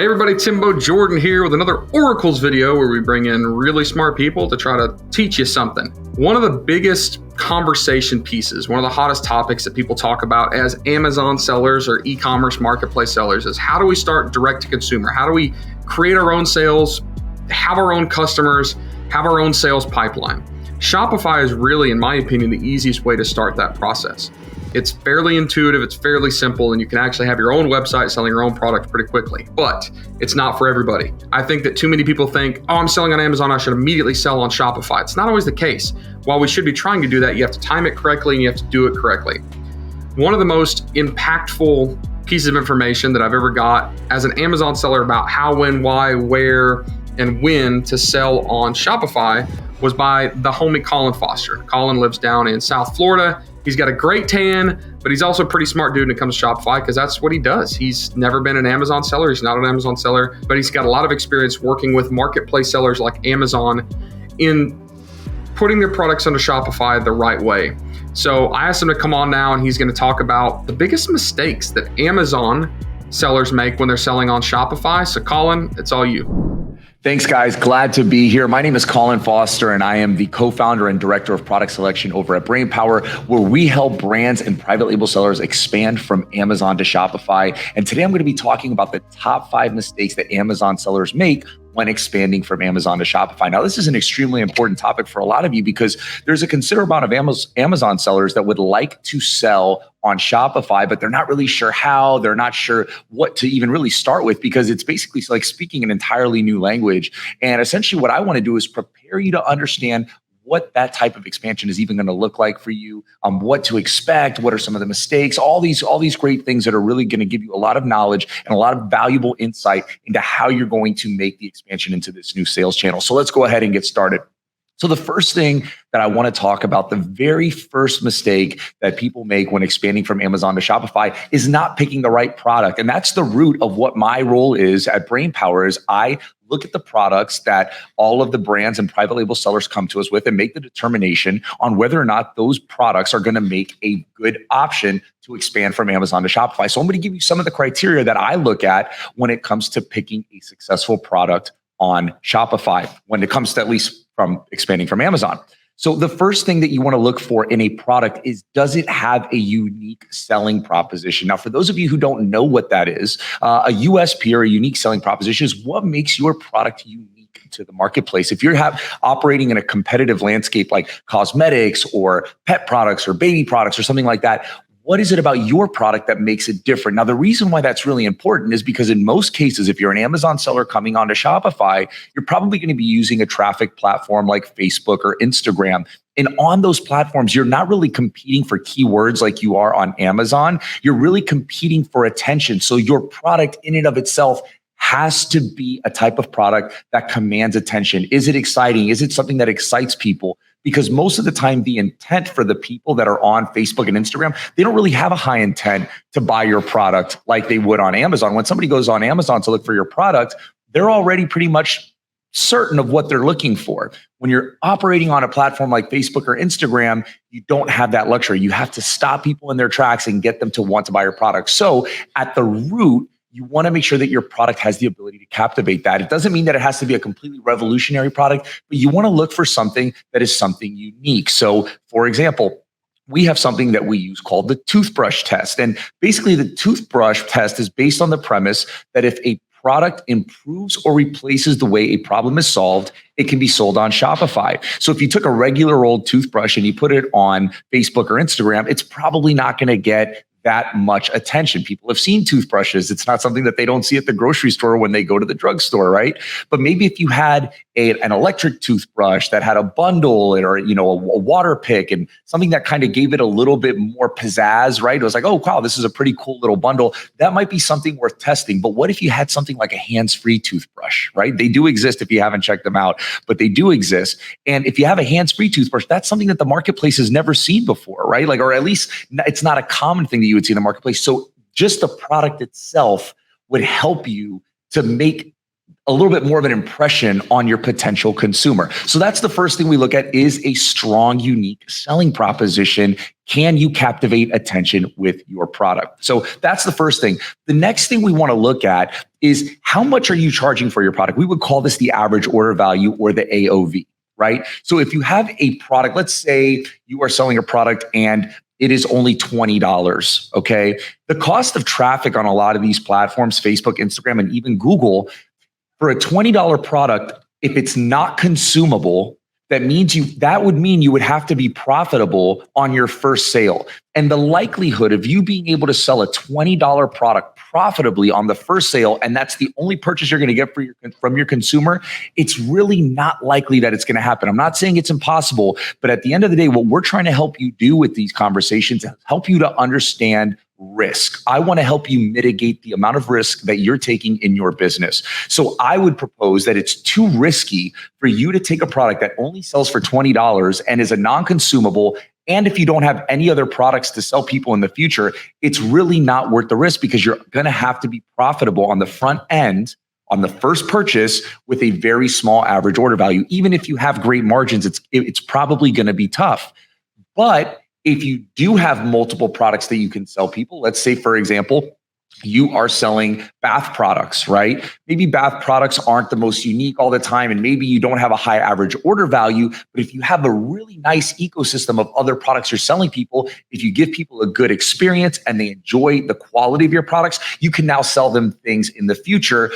Hey everybody, Timbo Jordan here with another Oracles video where we bring in really smart people to try to teach you something. One of the biggest conversation pieces, one of the hottest topics that people talk about as Amazon sellers or e-commerce marketplace sellers is how do we start direct to consumer? How do we create our own sales, have our own customers, have our own sales pipeline? Shopify is really, in my opinion, the easiest way to start that process. It's fairly intuitive, it's fairly simple, and you can actually have your own website selling your own product pretty quickly, but it's not for everybody. I think that too many people think, oh, I'm selling on Amazon, I should immediately sell on Shopify. It's not always the case. While we should be trying to do that, you have to time it correctly and you have to do it correctly. One of the most impactful pieces of information that I've ever got as an Amazon seller about how, when, why, where, and when to sell on Shopify was by the homie Caulen Foster. Caulen lives down in South Florida. He's got a great tan, but he's also a pretty smart dude when it comes to Shopify because that's what he does. He's never been an Amazon seller. He's not an Amazon seller, but he's got a lot of experience working with marketplace sellers like Amazon in putting their products onto Shopify the right way. So I asked him to come on now, and he's going to talk about the biggest mistakes that Amazon sellers make when they're selling on Shopify. So Caulen, it's all you. Thanks, guys. Glad to be here. My name is Caulen Foster, and I am the co-founder and director of product selection over at Brainpower, where we help brands and private label sellers expand from Amazon to Shopify. And today I'm going to be talking about the top 5 mistakes that Amazon sellers make when expanding from Amazon to Shopify. Now, this is an extremely important topic for a lot of you because there's a considerable amount of Amazon sellers that would like to sell on Shopify, but they're not really sure how, they're not sure what to even really start with because it's basically like speaking an entirely new language. And essentially what I want to do is prepare you to understand what that type of expansion is even going to look like for you, what to expect, what are some of the mistakes, all these great things that are really going to give you a lot of knowledge and a lot of valuable insight into how you're going to make the expansion into this new sales channel. So let's go ahead and get started. So the first thing that I want to talk about, the very first mistake that people make when expanding from Amazon to Shopify is not picking the right product. And that's the root of what my role is at Brainpower is I look at the products that all of the brands and private label sellers come to us with and make the determination on whether or not those products are going to make a good option to expand from Amazon to Shopify. So I'm going to give you some of the criteria that I look at when it comes to picking a successful product on Shopify, when it comes to at least from expanding from Amazon. So the first thing that you want to look for in a product is, does it have a unique selling proposition? Now, for those of you who don't know what that is, a USP or a unique selling proposition is what makes your product unique to the marketplace. If you're operating in a competitive landscape like cosmetics or pet products or baby products or something like that, what is it about your product that makes it different? Now, the reason why that's really important is because in most cases, if you're an Amazon seller coming onto Shopify, you're probably going to be using a traffic platform like Facebook or Instagram. And on those platforms, you're not really competing for keywords like you are on Amazon. You're really competing for attention. So your product in and of itself has to be a type of product that commands attention. Is it exciting? Is it something that excites people? Because most of the time, the intent for the people that are on Facebook and Instagram, they don't really have a high intent to buy your product like they would on Amazon. When somebody goes on Amazon to look for your product, they're already pretty much certain of what they're looking for. When you're operating on a platform like Facebook or Instagram, you don't have that luxury. You have to stop people in their tracks and get them to want to buy your product. So at the root, you want to make sure that your product has the ability to captivate that. It doesn't mean that it has to be a completely revolutionary product, but you want to look for something that is something unique. So, for example, we have something that we use called the toothbrush test. And basically, the toothbrush test is based on the premise that if a product improves or replaces the way a problem is solved, it can be sold on Shopify. So if you took a regular old toothbrush and you put it on Facebook or Instagram, it's probably not going to get that much attention. People have seen toothbrushes. It's not something that they don't see at the grocery store when they go to the drugstore, right? But maybe if you had an electric toothbrush that had a bundle or a water pick and something that kind of gave it a little bit more pizzazz, right? It was like, oh, wow, this is a pretty cool little bundle. That might be something worth testing. But what if you had something like a hands-free toothbrush, right? They do exist if you haven't checked them out, but they do exist. And if you have a hands-free toothbrush, that's something that the marketplace has never seen before, right? Like, or at least it's not a common thing that you would see in the marketplace. So just the product itself would help you to make a little bit more of an impression on your potential consumer. So that's the first thing we look at is a strong, unique selling proposition. Can you captivate attention with your product? So that's the first thing. The next thing we want to look at is how much are you charging for your product? We would call this the average order value or the AOV, right? So if you have a product, let's say you are selling a product and it is only $20, okay? The cost of traffic on a lot of these platforms, Facebook, Instagram, and even Google, for a $20 product, if it's not consumable, that would mean you would have to be profitable on your first sale. And the likelihood of you being able to sell a $20 product profitably on the first sale, and that's the only purchase you're going to get from your consumer, it's really not likely that it's going to happen. I'm not saying it's impossible, but at the end of the day, what we're trying to help you do with these conversations is help you to understand risk. I want to help you mitigate the amount of risk that you're taking in your business. So I would propose that it's too risky for you to take a product that only sells for $20 and is a non-consumable. And if you don't have any other products to sell people in the future, it's really not worth the risk because you're going to have to be profitable on the front end on the first purchase with a very small average order value. Even if you have great margins, it's probably going to be tough. But if you do have multiple products that you can sell people, let's say, for example, you are selling bath products, right? Maybe bath products aren't the most unique all the time, and maybe you don't have a high average order value, but if you have a really nice ecosystem of other products you're selling people, if you give people a good experience and they enjoy the quality of your products, you can now sell them things in the future,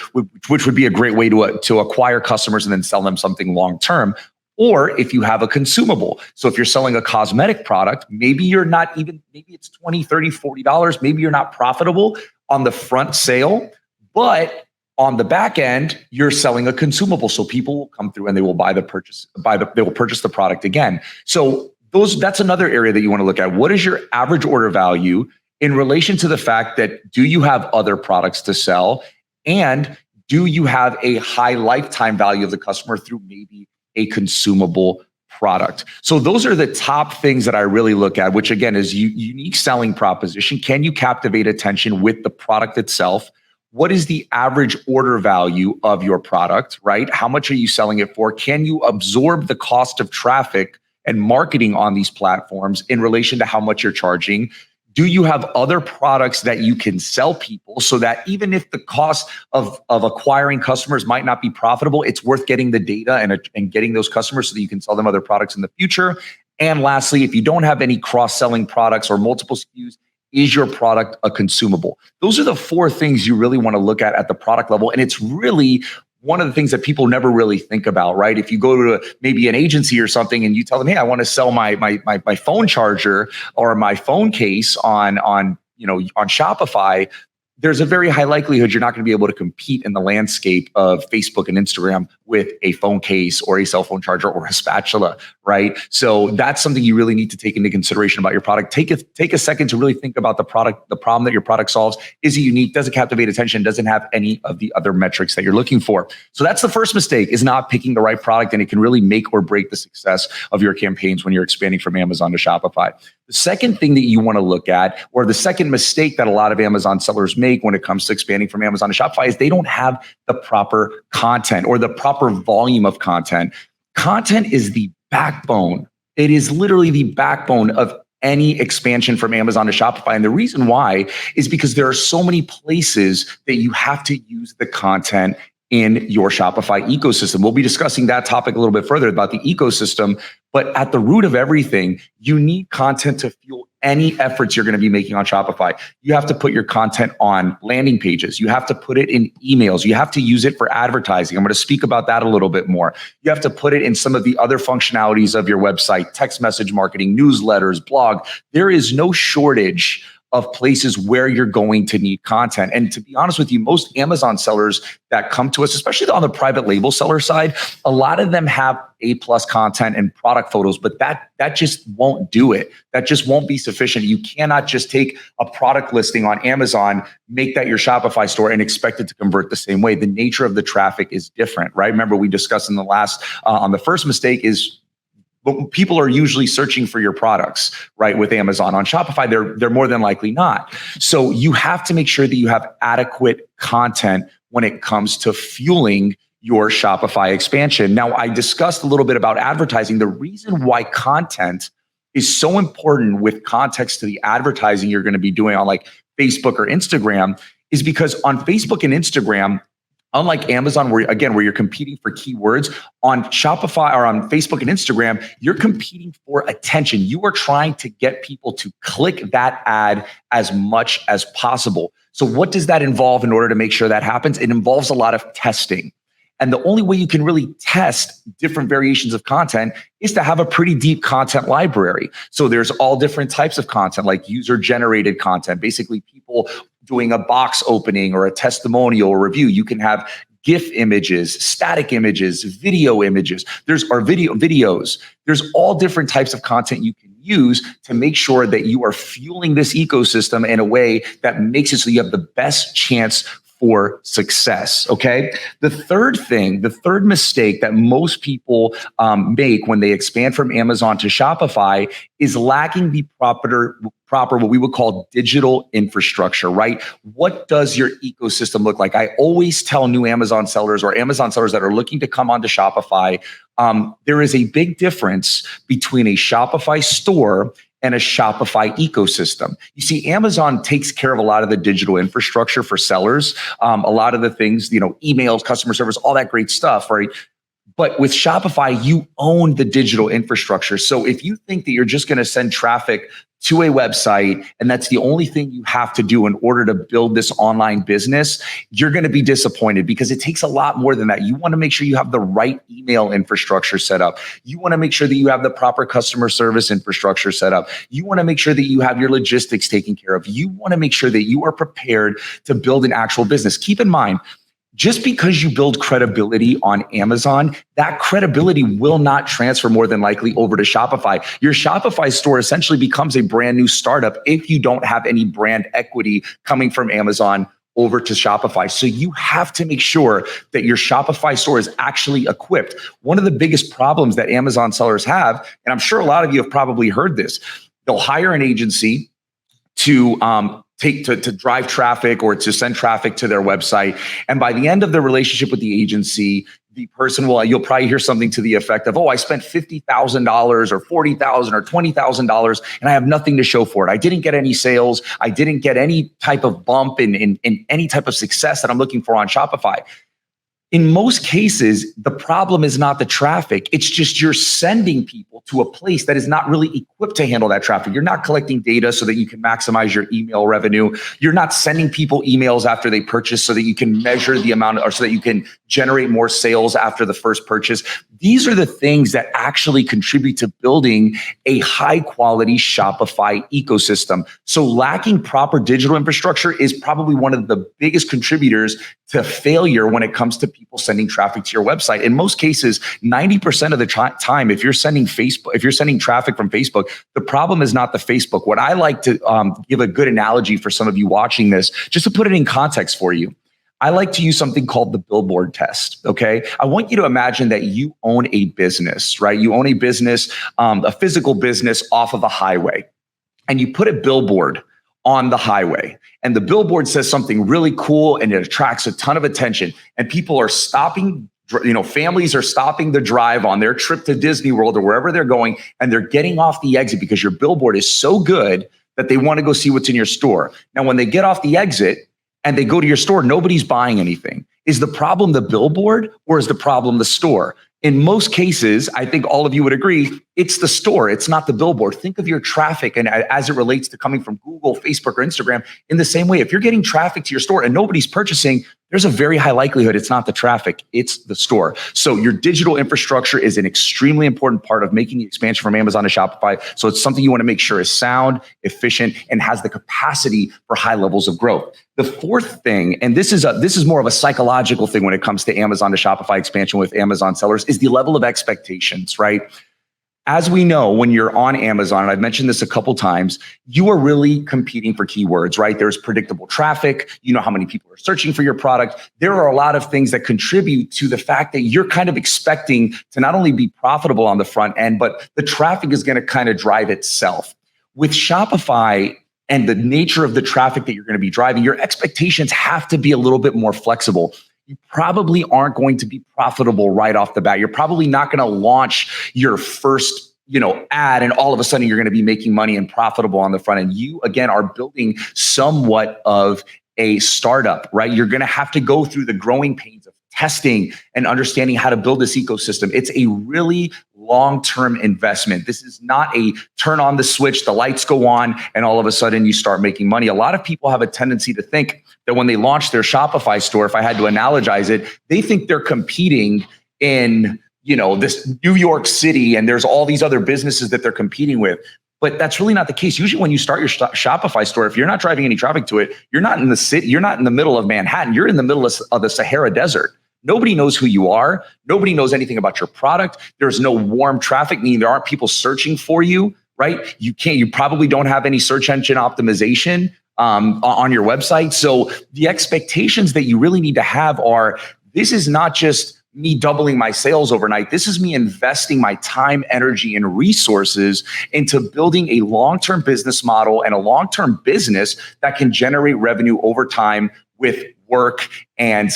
which would be a great way to acquire customers and then sell them something long-term. Or if you have a consumable. So if you're selling a cosmetic product, maybe it's $20, $30, $40. Maybe you're not profitable on the front sale, but on the back end, you're selling a consumable. So people will come through and they will purchase the product again. So that's another area that you want to look at. What is your average order value in relation to the fact that do you have other products to sell? And do you have a high lifetime value of the customer through maybe a consumable product? So those are the top things that I really look at, which again is unique selling proposition. Can you captivate attention with the product itself? What is the average order value of your product, right? How much are you selling it for? Can you absorb the cost of traffic and marketing on these platforms in relation to how much you're charging? Do you have other products that you can sell people so that even if the cost of acquiring customers might not be profitable, it's worth getting the data and getting those customers so that you can sell them other products in the future? And lastly, if you don't have any cross-selling products or multiple SKUs, is your product a consumable? Those are the four things you really want to look at the product level. And it's really one of the things that people never really think about, right? If you go to maybe an agency or something and you tell them, hey, I want to sell my phone charger or my phone case on Shopify, there's a very high likelihood you're not going to be able to compete in the landscape of Facebook and Instagram with a phone case or a cell phone charger or a spatula, right? So that's something you really need to take into consideration about your product. Take a second to really think about the problem that your product solves. Is it unique? Does it captivate attention? Does it have any of the other metrics that you're looking for? So that's the first mistake, is not picking the right product, and it can really make or break the success of your campaigns when you're expanding from Amazon to Shopify. The second thing that you want to look at, or the second mistake that a lot of Amazon sellers make when it comes to expanding from Amazon to Shopify, is they don't have the proper content or the proper volume of content. Content is the backbone. It is literally the backbone of any expansion from Amazon to Shopify. And the reason why is because there are so many places that you have to use the content in your Shopify ecosystem. We'll be discussing that topic a little bit further about the ecosystem, but at the root of everything, you need content to fuel any efforts you're going to be making on Shopify. You have to put your content on landing pages. You have to put it in emails. You have to use it for advertising. I'm going to speak about that a little bit more. You have to put it in some of the other functionalities of your website, text message marketing, newsletters, blog. There is no shortage of places where you're going to need content. And to be honest with you, most Amazon sellers that come to us, especially on the private label seller side, a lot of them have A+ content and product photos, but that just won't do it. That just won't be sufficient. You cannot just take a product listing on Amazon, make that your Shopify store, and expect it to convert the same way. The nature of the traffic is different, right? Remember, we discussed in the last, on the first mistake is, but people are usually searching for your products, right? With Amazon. On Shopify, they're more than likely not. So you have to make sure that you have adequate content when it comes to fueling your Shopify expansion. Now, I discussed a little bit about advertising. The reason why content is so important with context to the advertising you're going to be doing on like Facebook or Instagram is because on Facebook and Instagram, unlike Amazon, where you're competing for keywords, on Shopify or on Facebook and Instagram, you're competing for attention. You are trying to get people to click that ad as much as possible. So what does that involve in order to make sure that happens? It involves a lot of testing. And the only way you can really test different variations of content is to have a pretty deep content library. So there's all different types of content, like user-generated content, basically people doing a box opening or a testimonial or review. You can have GIF images, static images, video images. Videos. There's all different types of content you can use to make sure that you are fueling this ecosystem in a way that makes it so you have the best chance for success. Okay. The third mistake that most people make when they expand from Amazon to Shopify is lacking the proper what we would call digital infrastructure, right? What does your ecosystem look like? I always tell new Amazon sellers or Amazon sellers that are looking to come onto Shopify, there is a big difference between a Shopify store and a Shopify ecosystem. You see, Amazon takes care of a lot of the digital infrastructure for sellers, a lot of the things, emails, customer service, all that great stuff, right? But with Shopify, you own the digital infrastructure. So if you think that you're just going to send traffic to a website and that's the only thing you have to do in order to build this online business, you're going to be disappointed because it takes a lot more than that. You want to make sure you have the right email infrastructure set up. You want to make sure that you have the proper customer service infrastructure set up. You want to make sure that you have your logistics taken care of. You want to make sure that you are prepared to build an actual business. Keep in mind, just because you build credibility on Amazon, that credibility will not transfer more than likely over to Shopify. Your Shopify store essentially becomes a brand new startup if you don't have any brand equity coming from Amazon over to Shopify. So you have to make sure that your Shopify store is actually equipped. One of the biggest problems that Amazon sellers have, and I'm sure a lot of you have probably heard this, they'll hire an agency to drive traffic or to send traffic to their website. And by the end of the relationship with the agency, the person you'll probably hear something to the effect of, I spent $50,000 or $40,000 or $20,000 and I have nothing to show for it. I didn't get any sales. I didn't get any type of bump in any type of success that I'm looking for on Shopify. In most cases, the problem is not the traffic. It's just you're sending people to a place that is not really equipped to handle that traffic. You're not collecting data so that you can maximize your email revenue. You're not sending people emails after they purchase so that you can measure the amount or so that you can generate more sales after the first purchase. These are the things that actually contribute to building a high quality Shopify ecosystem. So lacking proper digital infrastructure is probably one of the biggest contributors to failure when it comes to people sending traffic to your website. In most cases, 90% of the time, if you're sending traffic from Facebook, the problem is not the Facebook. What I like to give a good analogy for some of you watching this, just to put it in context for you. I like to use something called the billboard test, okay? I want you to imagine that you own a business, right? You own a business, a physical business off of a highway, and you put a billboard on the highway. And the billboard says something really cool and it attracts a ton of attention. And people are stopping, families are stopping the drive on their trip to Disney World or wherever they're going, and they're getting off the exit because your billboard is so good that they want to go see what's in your store. Now, when they get off the exit and they go to your store, nobody's buying anything. Is the problem the billboard or is the problem the store? In most cases, I think all of you would agree, it's the store. It's not the billboard. Think of your traffic and as it relates to coming from Google, Facebook, or Instagram in the same way. If you're getting traffic to your store and nobody's purchasing, there's a very high likelihood it's not the traffic, it's the store. So your digital infrastructure is an extremely important part of making the expansion from Amazon to Shopify. So it's something you want to make sure is sound, efficient, and has the capacity for high levels of growth. The fourth thing, and this is more of a psychological thing when it comes to Amazon to Shopify expansion with Amazon sellers, is the level of expectations, right? As we know, when you're on Amazon, and I've mentioned this a couple times, you are really competing for keywords, right? There's predictable traffic. You know how many people are searching for your product. There are a lot of things that contribute to the fact that you're kind of expecting to not only be profitable on the front end, but the traffic is going to kind of drive itself. With Shopify and the nature of the traffic that you're going to be driving, your expectations have to be a little bit more flexible. You probably aren't going to be profitable right off the bat. You're probably not going to launch your first ad and all of a sudden you're going to be making money and profitable on the front end. You, again, are building somewhat of a startup, right? You're going to have to go through the growing pains of testing and understanding how to build this ecosystem. It's a really long-term investment. This is not a turn on the switch, the lights go on, and all of a sudden you start making money. A lot of people have a tendency to think that when they launch their Shopify store, if I had to analogize it, they think they're competing in this New York City and there's all these other businesses that they're competing with. But that's really not the case. Usually when you start your Shopify store, if you're not driving any traffic to it, you're not in the city, you're not in the middle of Manhattan, you're in the middle of the Sahara Desert. Nobody knows who you are. Nobody knows anything about your product. There's no warm traffic, meaning there aren't people searching for you, right? You probably don't have any search engine optimization on your website. So the expectations that you really need to have are, this is not just me doubling my sales overnight. This is me investing my time, energy, and resources into building a long-term business model and a long-term business that can generate revenue over time with work and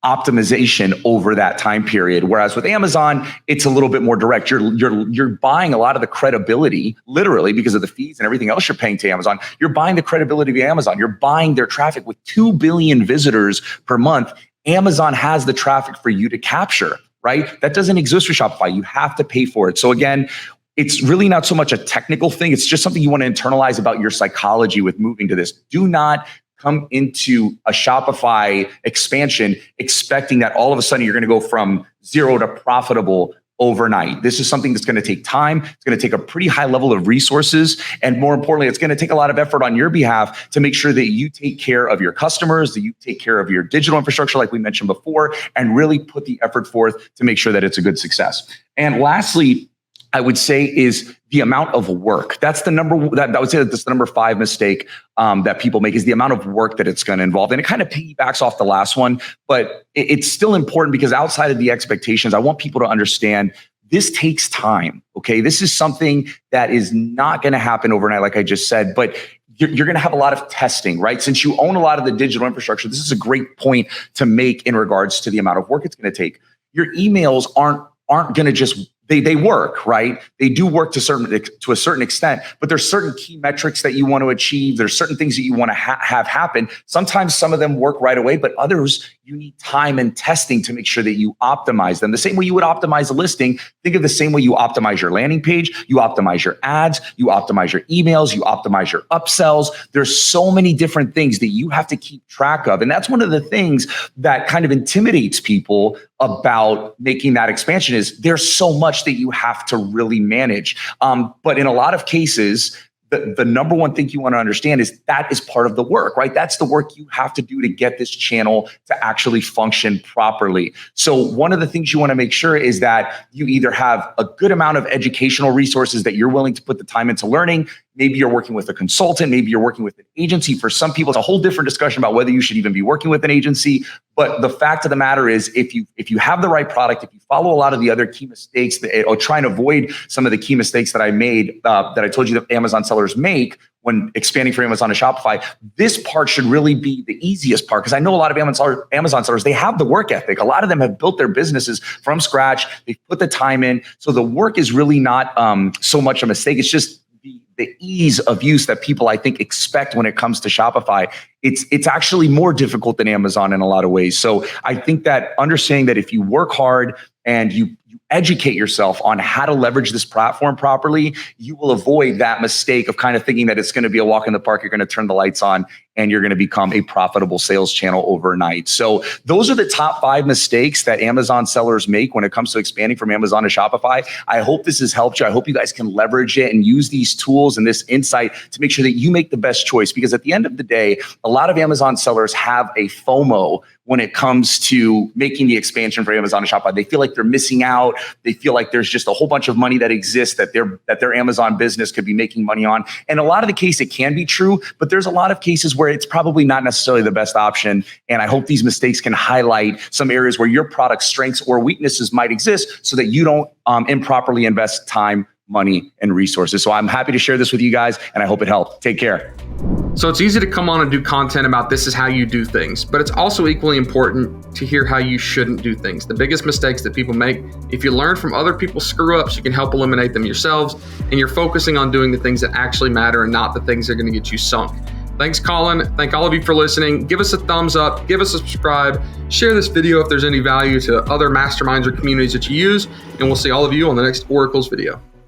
optimization over that time period. Whereas with Amazon, it's a little bit more direct. You're buying a lot of the credibility, literally, because of the fees and everything else you're paying to Amazon. You're buying the credibility of Amazon. You're buying their traffic with 2 billion visitors per month. Amazon has the traffic for you to capture, right? That doesn't exist for Shopify. You have to pay for it. So again, it's really not so much a technical thing. It's just something you want to internalize about your psychology with moving to this. Do not come into a Shopify expansion expecting that all of a sudden you're going to go from zero to profitable overnight. This is something that's going to take time. It's going to take a pretty high level of resources. And more importantly, it's going to take a lot of effort on your behalf to make sure that you take care of your customers, that you take care of your digital infrastructure, like we mentioned before, and really put the effort forth to make sure that it's a good success. And lastly, I would say is the amount of work. That's the I would say that that's the number 5 mistake that people make, is the amount of work that it's going to involve. And it kind of piggybacks off the last one, but it's still important because outside of the expectations, I want people to understand this takes time. Okay. This is something that is not going to happen overnight, like I just said, but you're going to have a lot of testing, right? Since you own a lot of the digital infrastructure, this is a great point to make in regards to the amount of work it's going to take. Your emails aren't going to just, they work, right? They do work to a certain extent, but there's certain key metrics that you want to achieve. There's certain things that you want to have happen. Sometimes some of them work right away, but others you need time and testing to make sure that you optimize them. The same way you would optimize a listing, think of the same way you optimize your landing page, you optimize your ads, you optimize your emails, you optimize your upsells. There's so many different things that you have to keep track of. And that's one of the things that kind of intimidates people about making that expansion, is there's so much that you have to really manage. But in a lot of cases, the number one thing you want to understand is that is part of the work, right? That's the work you have to do to get this channel to actually function properly. So one of the things you want to make sure is that you either have a good amount of educational resources that you're willing to put the time into learning. Maybe you're working with a consultant, maybe you're working with an agency. For some people, it's a whole different discussion about whether you should even be working with an agency. But the fact of the matter is, if you have the right product, if you follow a lot of the other key mistakes or try and avoid some of the key mistakes that I made, that I told you that Amazon sellers make when expanding from Amazon to Shopify, this part should really be the easiest part. Because I know a lot of Amazon sellers, they have the work ethic. A lot of them have built their businesses from scratch. They've put the time in. So the work is really not so much a mistake. It's just the ease of use that people, I think, expect when it comes to Shopify. It's actually more difficult than Amazon in a lot of ways. So I think that understanding that if you work hard and you educate yourself on how to leverage this platform properly, you will avoid that mistake of kind of thinking that it's going to be a walk in the park. You're going to turn the lights on and you're going to become a profitable sales channel overnight. So those are the top 5 mistakes that Amazon sellers make when it comes to expanding from Amazon to Shopify. I hope this has helped you. I hope you guys can leverage it and use these tools and this insight to make sure that you make the best choice. Because at the end of the day, a lot of Amazon sellers have a FOMO when it comes to making the expansion for Amazon to Shopify. They feel like they're missing out. They feel like there's just a whole bunch of money that exists that their Amazon business could be making money on. And a lot of the case, it can be true, but there's a lot of cases where it's probably not necessarily the best option. And I hope these mistakes can highlight some areas where your product strengths or weaknesses might exist so that you don't improperly invest time, money, and resources. So I'm happy to share this with you guys, and I hope it helped. Take care. So it's easy to come on and do content about this is how you do things, but it's also equally important to hear how you shouldn't do things. The biggest mistakes that people make, if you learn from other people's screw ups, you can help eliminate them yourselves, and you're focusing on doing the things that actually matter and not the things that are going to get you sunk. Thanks, Caulen. Thank all of you for listening. Give us a thumbs up, give us a subscribe, share this video if there's any value to other masterminds or communities that you use, and we'll see all of you on the next Oracles video.